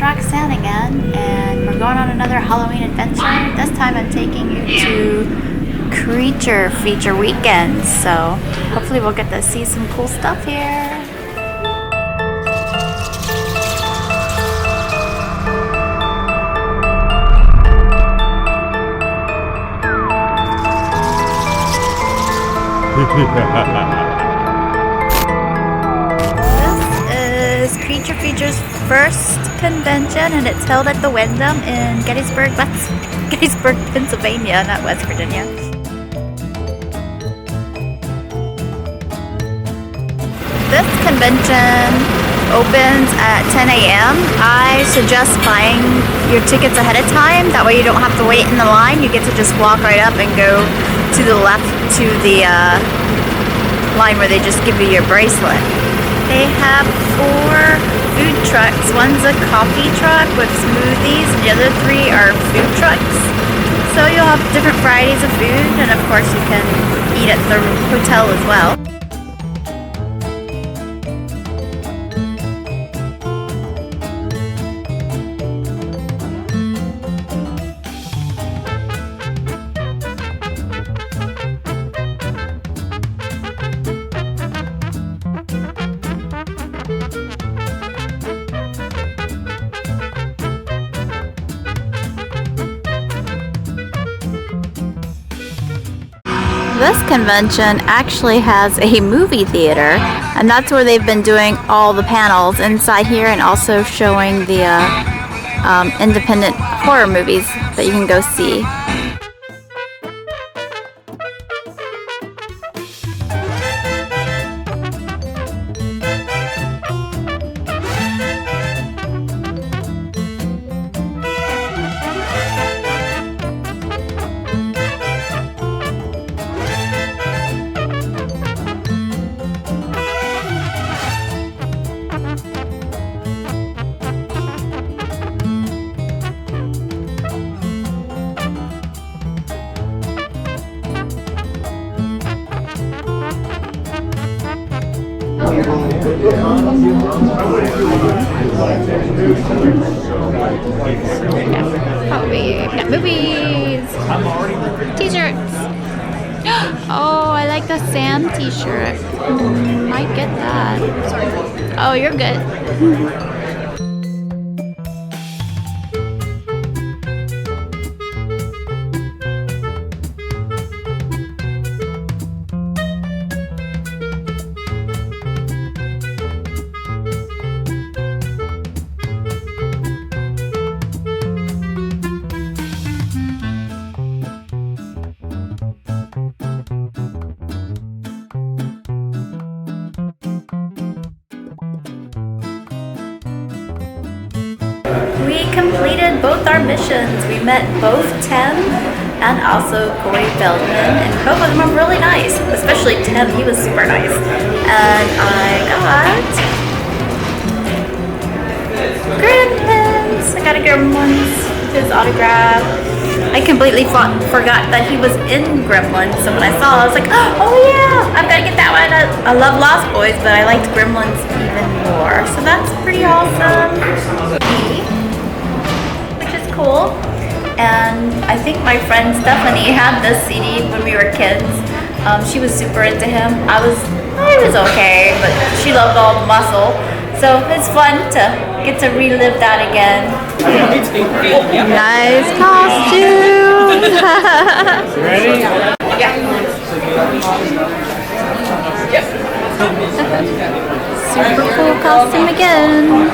Roxanne again, and we're going on another Halloween adventure. This time I'm taking you to Creature Feature Weekend, so hopefully we'll get to see some cool stuff here. This is Creature Feature's first convention, and it's held at the Wyndham in Gettysburg, Pennsylvania, not West Virginia. This convention opens at 10 a.m. I suggest buying your tickets ahead of time. That way you don't have to wait in the line. You get to just walk right up and go to the left to the line where they just give you your bracelet. They have 4 food trucks. One's a coffee truck with smoothies, and the other 3 are food trucks. So you'll have different varieties of food, and of course you can eat at the hotel as well. This convention actually has a movie theater, and that's where they've been doing all the panels inside here, and also showing the independent horror movies that you can go see. Got movies, t-shirts. Oh, I like the Sam t-shirt. Might get that. Oh, you're good. We completed both our missions. We met both Tim and also Corey Feldman, and both of them were really nice, especially Tim. He was super nice. And I got Gremlins. I got a Gremlins, his autograph. I completely forgot that he was in Gremlins, so when I saw it, I was like, oh yeah, I've got to get that one. I love Lost Boys, but I liked Gremlins even more. So that's pretty awesome. Cool. And I think my friend Stephanie had this CD when we were kids. She was super into him. I was okay, but she loved all the muscle. So it's fun to get to relive that again. Nice costume. Ready? Yeah. Yep. Super cool costume again.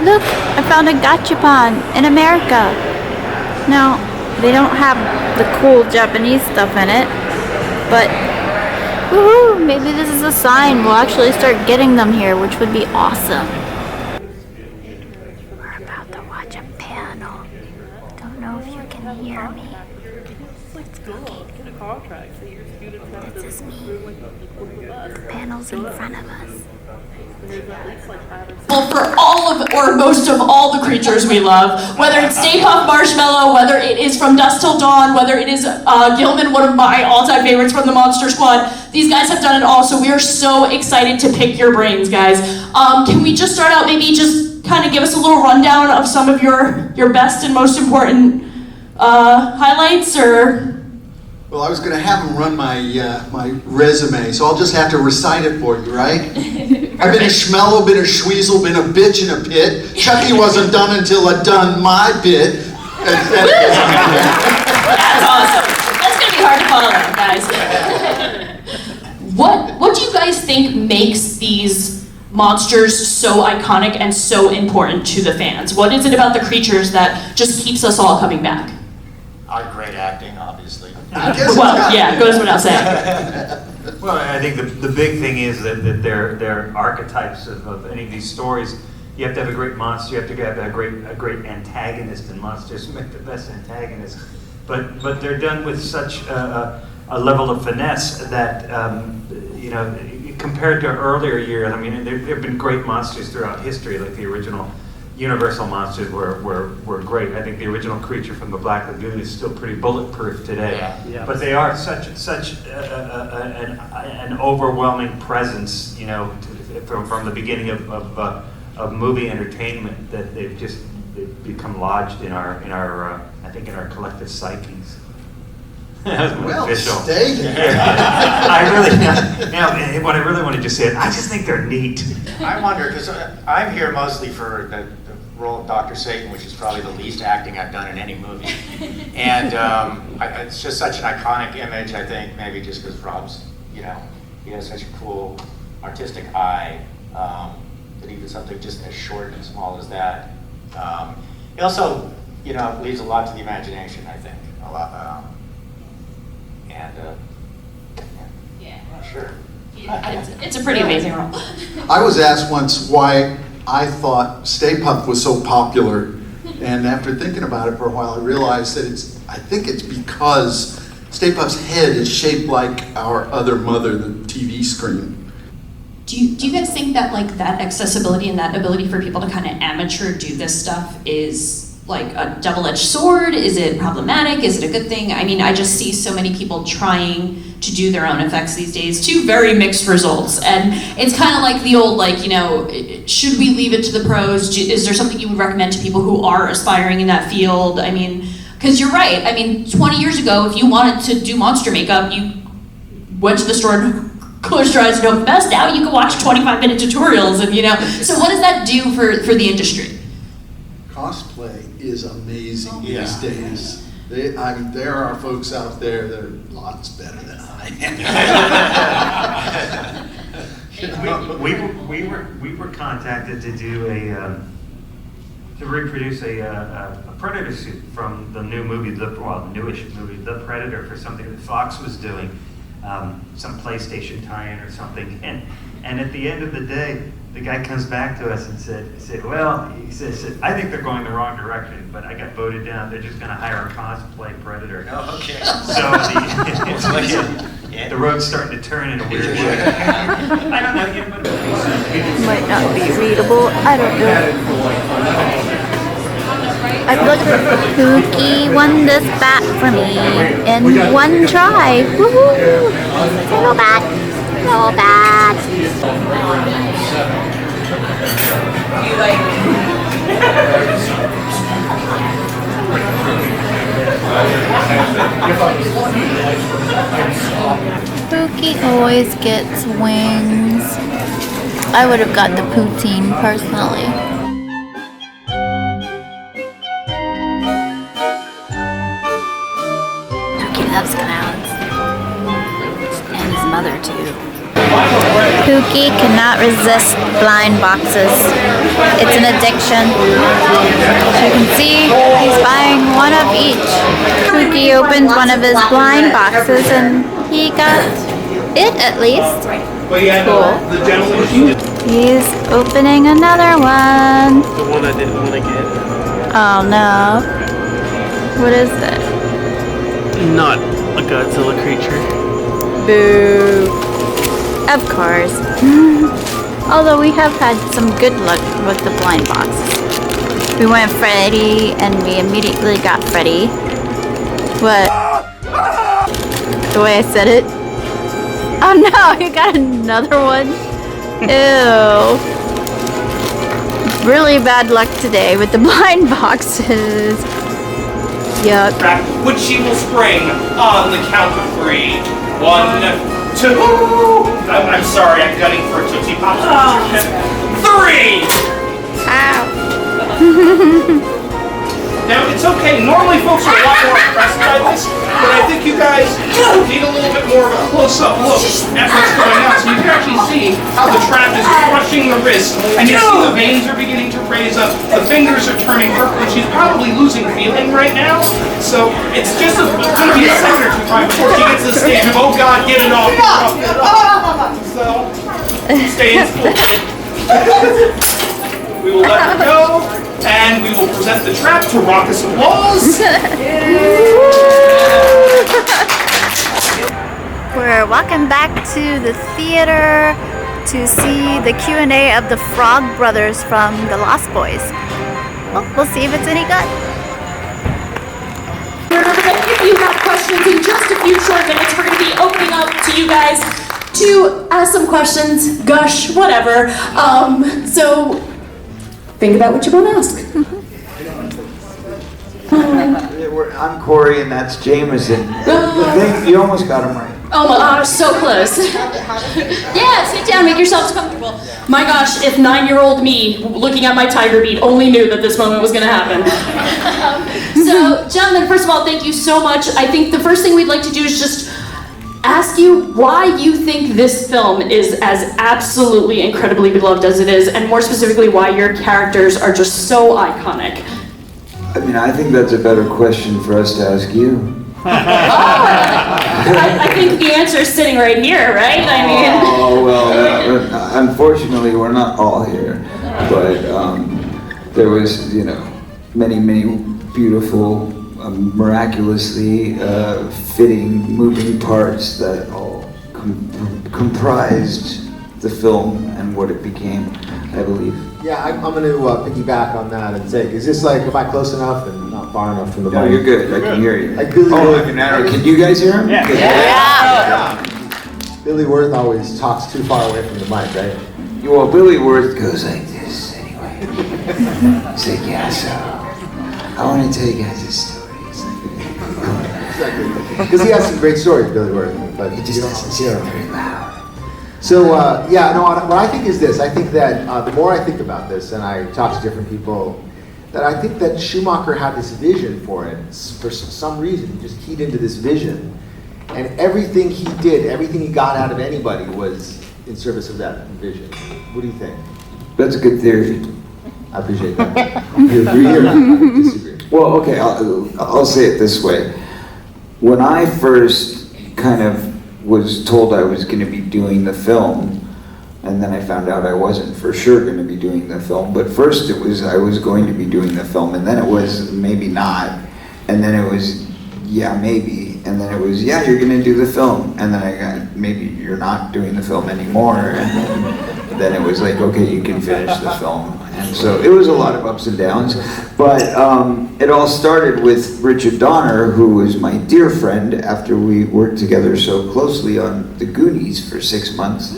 Look, I found a gachapon in America. Now, they don't have the cool Japanese stuff in it, but woohoo, maybe this is a sign we'll actually start getting them here, which would be awesome. We're about to watch a panel. Don't know if you can hear me. This is me. Panels in front of us. Well, for all of, or most of all the creatures we love, whether it's Stay Puffed Marshmallow, whether it is From Dusk Till Dawn, whether it is Gilman, one of my all-time favorites from the Monster Squad, these guys have done it all, so we are so excited to pick your brains, guys. Can we just start out, maybe just kind of give us a little rundown of some of your best and most important highlights, or? Well, I was going to have him run my my resume, so I'll just have to recite it for you, right? I've been a schmello, been a schweezel, been a bitch in a pit. Chucky wasn't done until I'd done my bit. That's awesome. That's going to be hard to follow, guys. What do you guys think makes these monsters so iconic and so important to the fans? What is it about the creatures that just keeps us all coming back? Our great acting, obviously. Well, yeah, goes without saying. Well, I think the big thing is that they're archetypes of any of these stories. You have to have a great monster. You have to have a great antagonist, and monsters make the best antagonist. But they're done with such a level of finesse that compared to earlier years. I mean, there have been great monsters throughout history, like the original Universal monsters were great. I think the original creature from the Black Lagoon is still pretty bulletproof today. Yeah. But they are such an overwhelming presence, from the beginning of movie entertainment, that they've become lodged in our I think in our collective psyches. Well official. stated. What I really want to just say is, I just think they're neat. I wonder, because I'm here mostly for the role of Dr. Satan, which is probably the least acting I've done in any movie. And it's just such an iconic image, I think, maybe just because Rob's, he has such a cool artistic eye, that even something just as short and small as that. It also, leaves a lot to the imagination, I think. A lot. Sure. It's a pretty amazing role. I was asked once why I thought Stay Puft was so popular, and after thinking about it for a while, I realized that I think it's because Stay Puft's head is shaped like our other mother, the TV screen. Do you guys think that that accessibility and that ability for people to kind of amateur do this stuff is like a double-edged sword? Is it problematic? Is it a good thing? I mean, I just see so many people trying to do their own effects these days to very mixed results. And it's kind of like the old, should we leave it to the pros? Is there something you would recommend to people who are aspiring in that field? I mean, because you're right. I mean, 20 years ago, if you wanted to do monster makeup, you went to the store and closed your eyes and hope the best. Now you can watch 25-minute tutorials and, So what does that do for the industry? Cosplay is amazing Yeah. these days. There are folks out there that are lots better than I am. We were contacted to do to reproduce a Predator suit from the new movie, the newish movie, The Predator, for something that Fox was doing, some PlayStation tie-in or something. And at the end of the day, the guy comes back to us and said, I think they're going the wrong direction, but I got voted down. They're just going to hire a cosplay Predator. Oh, okay. So the road's starting to turn in a weird way. I don't know yet, but Might not be readable. I don't know. I feel like Pookie won this bat for me in one try. Woohoo! So bad. So bad. Pookie always gets wings. I would have got the poutine personally. Pookie loves clowns. And his mother too. Pookie cannot resist blind boxes. It's an addiction. As you can see, he's buying one of each. Pookie opened one of his blind boxes and he got it at least. Cool. He's opening another one. The one I didn't want to get. Oh no. What is it? not a Godzilla creature. Boo. Of course. Although we have had some good luck with the blind boxes. We went Freddy and we immediately got Freddy. What? The way I said it? Oh no, you got another one? Ew. Really bad luck today with the blind boxes. Yuck. Which she will spring on the count of 3. 1, 2. I'm sorry, I'm gunning for a Tootsie Pop. 3! Ow. Now, it's okay. Normally, folks are a lot more impressed by this, but I think you guys need a little bit more of a close-up look at what's going on. So you can actually see how the trap is crushing the wrist, and you see the veins are beginning to raise up, the fingers are turning purple, and she's probably losing feeling right now. So it's just going to be a second or two before she gets to the stage of, oh God, get it off. So, stay in school. We will let her go. And we will present the trap to raucous applause. We're walking back to the theater to see the Q&A of the Frog Brothers from the Lost Boys. Well, we'll see if it's any good. Remember that if you have questions in just a few short minutes, we're going to be opening up to you guys to ask some questions, gush, whatever. So think about what you want to ask. I'm Corey and that's Jamison. You almost got him right. Oh my gosh, so close. Yeah, sit down, make yourselves comfortable. My gosh, if 9-year-old me, looking at my tiger beat, only knew that this moment was going to happen. So, gentlemen, first of all, thank you so much. I think the first thing we'd like to do is just ask you why you think this film is as absolutely incredibly beloved as it is, and more specifically, why your characters are just so iconic. I mean, I think that's a better question for us to ask you. I think the answer is sitting right here, right? I mean. Oh, well, unfortunately, we're not all here, but there was, many, many beautiful, miraculously fitting, moving parts that all comprised the film and what it became, I believe. Yeah, I'm going to piggyback on that and say, is this like, am I close enough and not far enough from the mic? No, you're good. I can hear you. Like Billy Worth. Can you guys hear him? Yeah. Billy Worth always talks too far away from the mic, right? Well, Billy Worth goes like this anyway. He's like, yeah, so I want to tell you guys this story. Exactly. Because he has some great stories, Billy Worth, but He just doesn't say it very loud. So, what I think is this. I think that the more I think about this and I talk to different people, that I think that Schumacher had this vision for it. For some reason, he just keyed into this vision. And everything he did, everything he got out of anybody was in service of that vision. What do you think? That's a good theory. I appreciate that. You agree or disagree? Well, okay, I'll say it this way. When I first kind of was told I was going to be doing the film, and then I found out I wasn't for sure going to be doing the film, but first it was I was going to be doing the film, and then it was maybe not, and then it was yeah, maybe, and then it was yeah, you're going to do the film, and then I got maybe you're not doing the film anymore, and then it was like okay, you can finish the film. And so it was a lot of ups and downs, but it all started with Richard Donner, who was my dear friend after we worked together so closely on The Goonies for 6 months.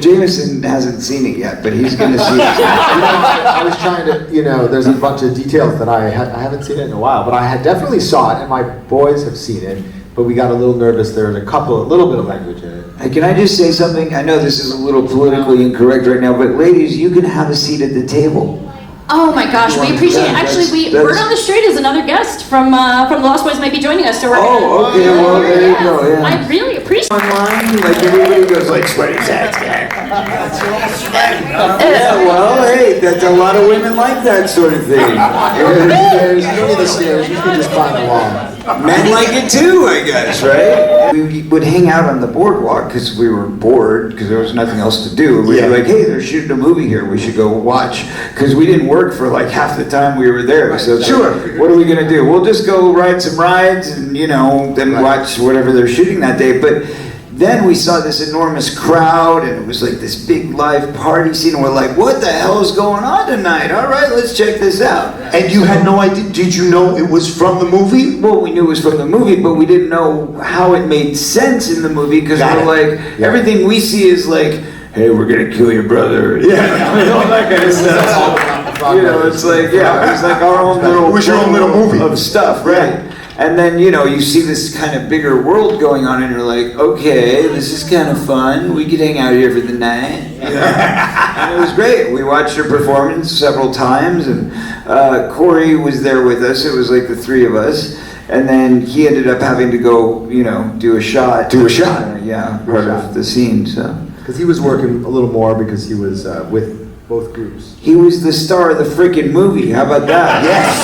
Jamison hasn't seen it yet, but he's going to see it. I was trying to, there's a bunch of details that I haven't seen it in a while, but I had definitely saw it, and my boys have seen it. But we got a little nervous. There was a little bit of language in it. Hey, can I just say something? I know this is a little politically incorrect right now, but ladies, you can have a seat at the table. Oh my gosh, we appreciate it. Actually, word on the street is another guest from the Lost Boys might be joining us. So we're okay, well, there you go, yeah. I really appreciate Online, like everybody goes like sweaty sex. Yeah, well, hey, that's a lot of women like that sort of thing. There's no need the stairs, you can just climb the wall. Men like it too, I guess, right? We would hang out on the boardwalk because we were bored because there was nothing else to do. We'd be like, hey, they're shooting a movie here. We should go watch. Because we didn't work for like half the time we were there. So sure, what are we going to do? We'll just go ride some rides and, you know, then watch whatever they're shooting that day. But then we saw this enormous crowd, and it was like this big live party scene, and we're like, what the hell is going on tonight? All right, let's check this out. And you had no idea, did you know it was from the movie? Well, we knew it was from the movie, but we didn't know how it made sense in the movie, because we're like, everything we see is like, hey, we're gonna kill your brother. Yeah, all that kind of stuff. You know, it's like, it's like our own little, it was your own little movie of stuff, right? And then, you know, you see this kind of bigger world going on, and you're like, okay, this is kind of fun. We could hang out here for the night. You know? And it was great. We watched her performance several times, and Corey was there with us. It was like the three of us. And then he ended up having to go, you know, do a shot. Yeah, part of the scene, so. Because he was working a little more because he was with both groups. He was the star of the freaking movie. How about that? Yes.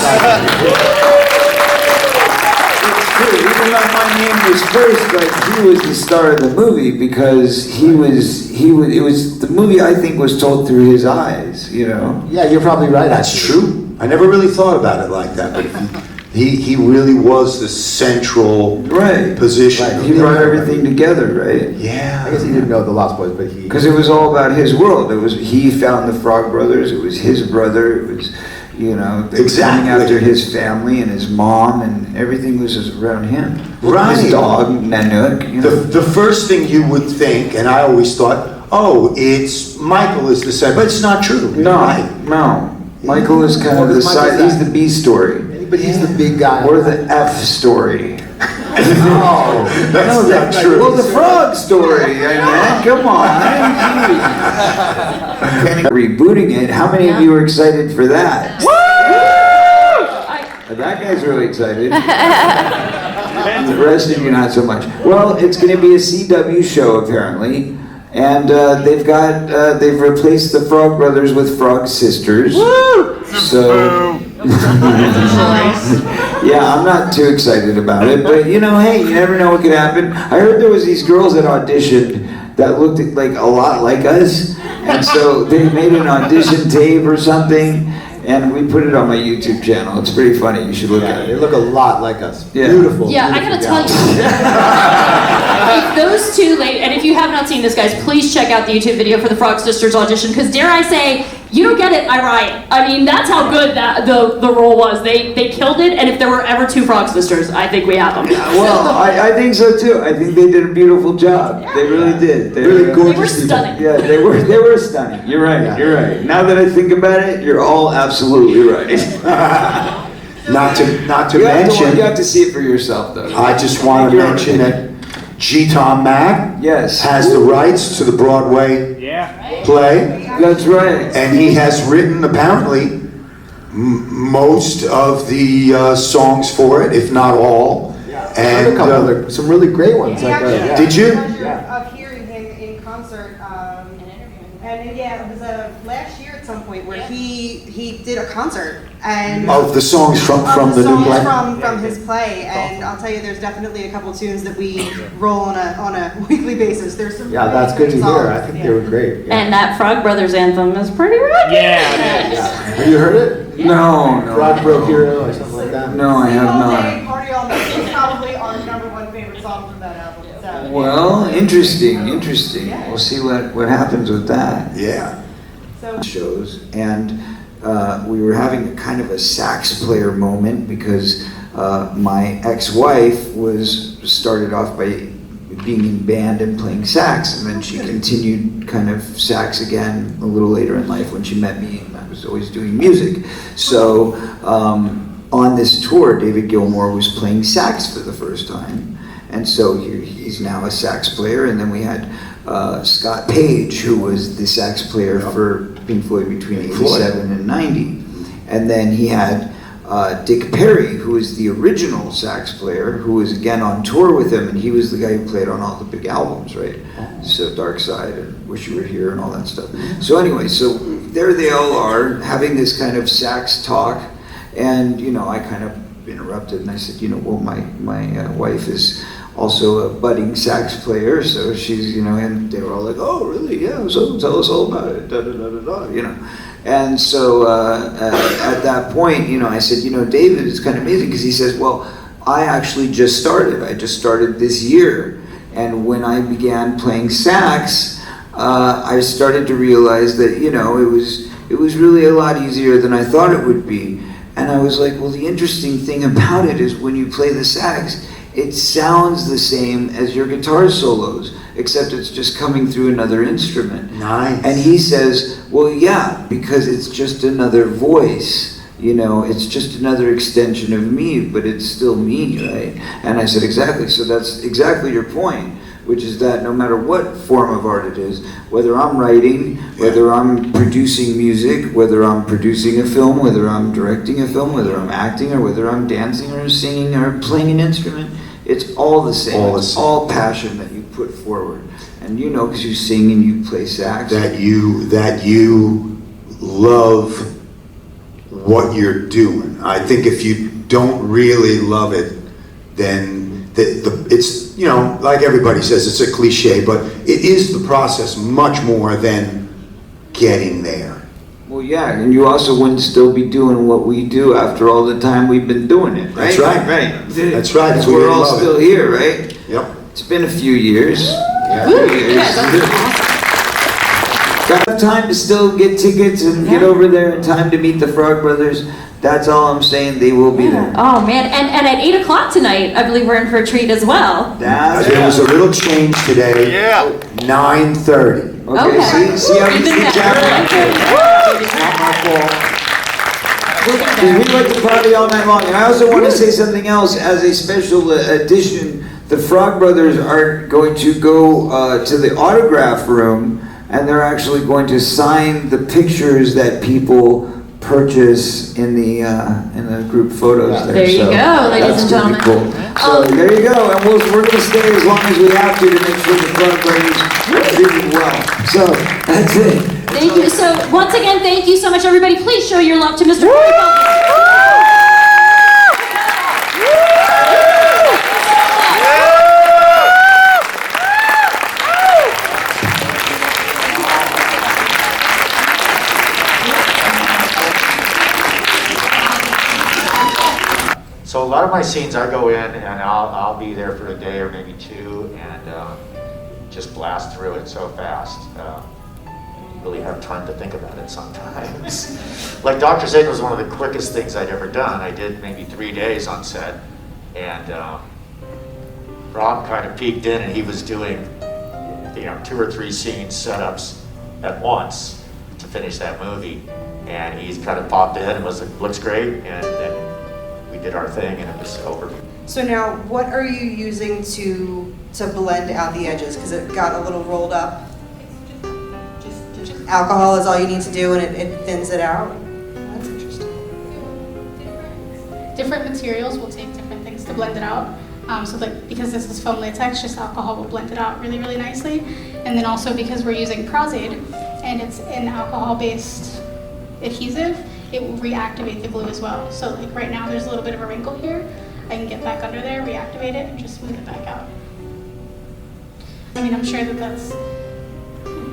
Even though my name was first, like he was the star of the movie because it was the movie I think was told through his eyes, you know. Yeah, you're probably right. That's true. I never really thought about it like that, but he really was the central position. Right. He brought everything together, right? Yeah. I guess he didn't know the Lost Boys, but he... Because it was all about his world. He found the Frog Brothers. It was his brother. It was, you know, they were coming after his family and his mom, and everything was just around him. Right. His dog, Nanook. You know? The first thing you would think, and I always thought, oh, it's Michael is the same, but it's not true. No. Michael is kind of the side. He's the B story. But he's the big guy. Or the F story. No, that's not true. Well, the frog story, man. Come on. Rebooting it. How many of you are excited for that? Woo! That guy's really excited. The rest of you not so much. Well, it's going to be a CW show apparently, and they've replaced the Frog Brothers with Frog Sisters. Woo! So. Yeah, I'm not too excited about it, but you know, hey, you never know what could happen. I heard there was these girls that auditioned that looked like a lot like us, and so they made an audition tape or something, and we put it on my YouTube channel. It's pretty funny. You should look at it. They look a lot like us. Yeah. Beautiful. Yeah, I gotta tell you, if those two and if you have not seen this, guys, please check out the YouTube video for the Frog Sisters audition, because dare I say, you don't get it, I riot. I mean, that's how good that the role was. They killed it, and if there were ever two Frog Sisters, I think we have them. Well, I think so too. I think they did a beautiful job. Yeah. They really did. They really gorgeous. They were stunning. Yeah, they were stunning. You're right. Yeah. You're right. Now that I think about it, you're all absolutely right. Not to You mention, have to see it for yourself, though. I just want to mention that G-Tom Mack has the rights to the Broadway play. That's right. And he has written, apparently, most of the songs for it, if not all. And a couple some really great ones. Did you? Of hearing him in concert, and it was last year at some point where he did a concert and Of the songs from the new play? from his play, and I'll tell you, there's definitely a couple tunes that we roll on a weekly basis. There's some that's good to hear. songs. I think they were great. Yeah. And that Frog Brothers anthem is pretty rocking. Have you heard it? No. Frog Bro Hero or something like that? No, I have All Day, not. Party All Night is probably our #1 favorite song from that album. So. Well, interesting. We'll see what happens with that. Yeah. Shows, and we were having a kind of a sax player moment because my ex-wife started off by being in band and playing sax, and then she continued kind of sax again a little later in life when she met me, and I was always doing music. So on this tour, David Gilmour was playing sax for the first time, and so he's now a sax player. And then we had Scott Page, who was the sax player for Pink Floyd between 87 and 90. And then he had Dick Perry, who is the original sax player, who was again on tour with him, and he was the guy who played on all the big albums, right? So Dark Side and Wish You Were Here and all that stuff. So anyway, so there they all are having this kind of sax talk, and I kind of interrupted and I said, well, my wife is also a budding sax player, so she's, and they were all like, oh, really? Yeah, so tell us all about it, And so at that point, I said, David, it's kind of amazing, because he says, well, I actually just started. I just started this year. And when I began playing sax, I started to realize that, it was really a lot easier than I thought it would be. And I was like, well, the interesting thing about it is when you play the sax, it sounds the same as your guitar solos, except it's just coming through another instrument. Nice. And he says, well, yeah, because it's just another voice. It's just another extension of me, but it's still me, right? And I said, exactly. So that's exactly your point, which is that no matter what form of art it is, whether I'm writing, whether I'm producing music, whether I'm producing a film, whether I'm directing a film, whether I'm acting, or whether I'm dancing or singing or playing an instrument, it's all the same. It's all passion that you put forward. And because you sing and you play sax. That you love what you're doing. I think if you don't really love it, then it's, like everybody says, it's a cliche, but it is the process much more than getting there. Well, yeah, and you also wouldn't still be doing what we do after all the time we've been doing it, right? That's right. Right. That's right. Because we're all still here, right? Yep. It's been a few years. Yeah. Got time to still get tickets and get over there, and time to meet the Frog Brothers. That's all I'm saying. They will be there. Oh man, and at 8 o'clock tonight, I believe we're in for a treat as well. There was a little change today. Yeah. 9:30. Okay. See how you keep track? It's not my fault. We like to party all night long. And I also want to say something else as a special addition. The Frog Brothers are going to go to the autograph room, and they're actually going to sign the pictures that people purchase in the group photos there. There you go, ladies and gentlemen. Cool. So there you go, and we're going to stay as long as we have to make sure the Frog Brothers are treated well. So that's it. Thank you. So once again, thank you so much, everybody. Please show your love to Mr. Corey Feldman. So a lot of my scenes, I go in and I'll be there for a day or maybe two and just blast through it so fast. Really have time to think about it sometimes. Like Dr. Satan was one of the quickest things I'd ever done. I did maybe 3 days on set, and Rob kind of peeked in and he was doing 2 or 3 scene setups at once to finish that movie. And he kind of popped in and was like, looks great, and then we did our thing and it was over. So now, what are you using to blend out the edges? Because it got a little rolled up. Just alcohol is all you need to do, and it thins it out. That's interesting. Different materials will take different things to blend it out. So because this is foam latex, just alcohol will blend it out really, really nicely. And then also because we're using Pros-Aid and it's an alcohol-based adhesive, it will reactivate the glue as well. So like right now there's a little bit of a wrinkle here. I can get back under there, reactivate it, and just smooth it back out. I mean, I'm sure that that's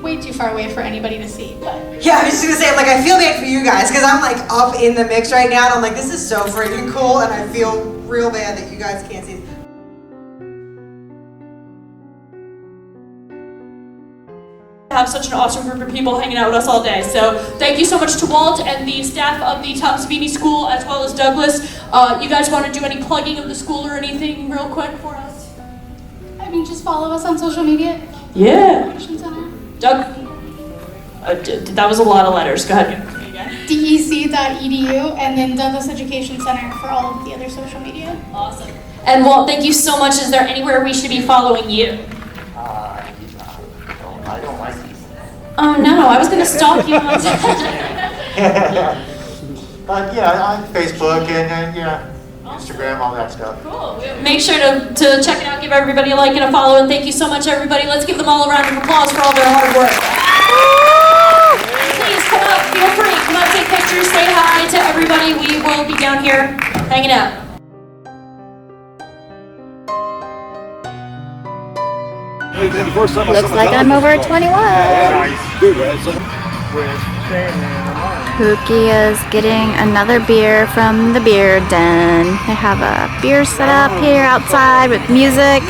way too far away for anybody to see, but... Yeah, I was just gonna say, like, I feel bad for you guys, because I'm like up in the mix right now, and I'm like, this is so freaking cool, and I feel real bad that you guys can't see. Have such an awesome group of people hanging out with us all day. So thank you so much to Walt and the staff of the Tom Savini School, as well as Douglas. You guys want to do any plugging of the school or anything real quick for us? I mean, just follow us on social media. Yeah. Education Center. Doug, that was a lot of letters. Go ahead. DEC.edu, and then Douglas Education Center for all of the other social media. Awesome. And Walt, thank you so much. Is there anywhere we should be following you? I don't like these. Oh no, I was going to stalk you. Yeah, on Facebook and yeah, Instagram, all that stuff. Cool. Make sure to check it out, give everybody a like and a follow, and thank you so much, everybody. Let's give them all a round of applause for all their hard work. Please come up, feel free, come up, take pictures, say hi to everybody. We will be down here hanging out. Looks like I'm over 21. Pookie is getting another beer from the beer den. They have a beer set up here outside with music,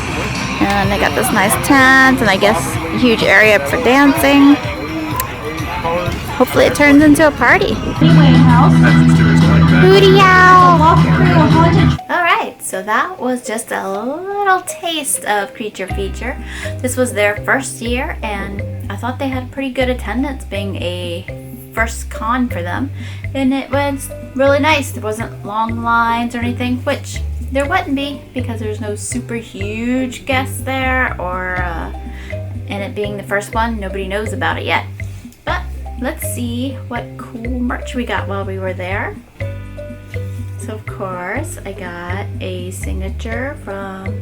and they got this nice tent and I guess a huge area for dancing. Hopefully it turns into a party. Hootie owl! Alright, so that was just a little taste of Creature Feature. This was their first year and I thought they had pretty good attendance being a first con for them, and it was really nice. There wasn't long lines or anything, which there wouldn't be because there's no super huge guests there, or and it being the first one, nobody knows about it yet. But let's see what cool merch we got while we were there. So of course I got a signature from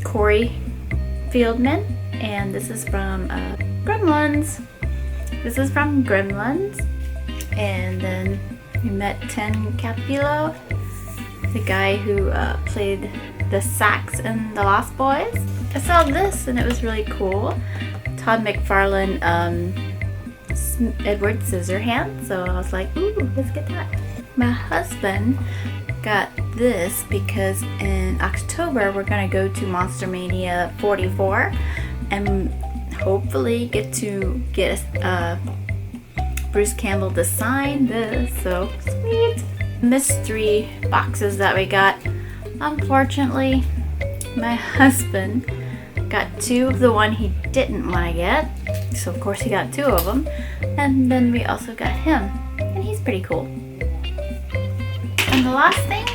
Corey Feldman, and this is from Gremlins. This is from Gremlins. And then we met Tim Cappello, the guy who played the sax in The Lost Boys. I saw this and it was really cool. Todd McFarlane, Edward Scissorhands, so I was like, ooh, let's get that. My husband got this because in October we're gonna go to Monster Mania 44 and hopefully get to get Bruce Campbell to sign this, so sweet. Mystery boxes that we got. Unfortunately, my husband got two of the one he didn't want to get, so of course he got two of them, and then we also got him, and he's pretty cool. And the last thing,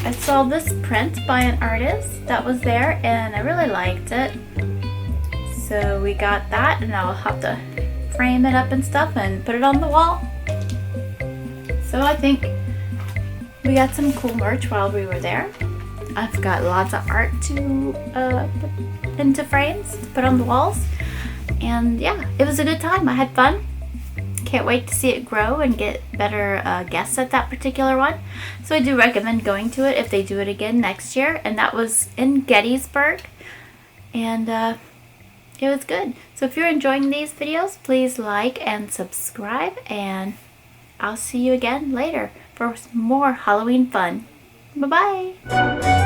I saw this print by an artist that was there and I really liked it. So we got that, and I'll have to frame it up and stuff and put it on the wall. So I think we got some cool merch while we were there. I've got lots of art to put into frames to put on the walls. And yeah, it was a good time. I had fun. Can't wait to see it grow and get better guests at that particular one. So I do recommend going to it if they do it again next year. And that was in Gettysburg. And it was good. So if you're enjoying these videos, please like and subscribe, and I'll see you again later for more Halloween fun. Bye-bye!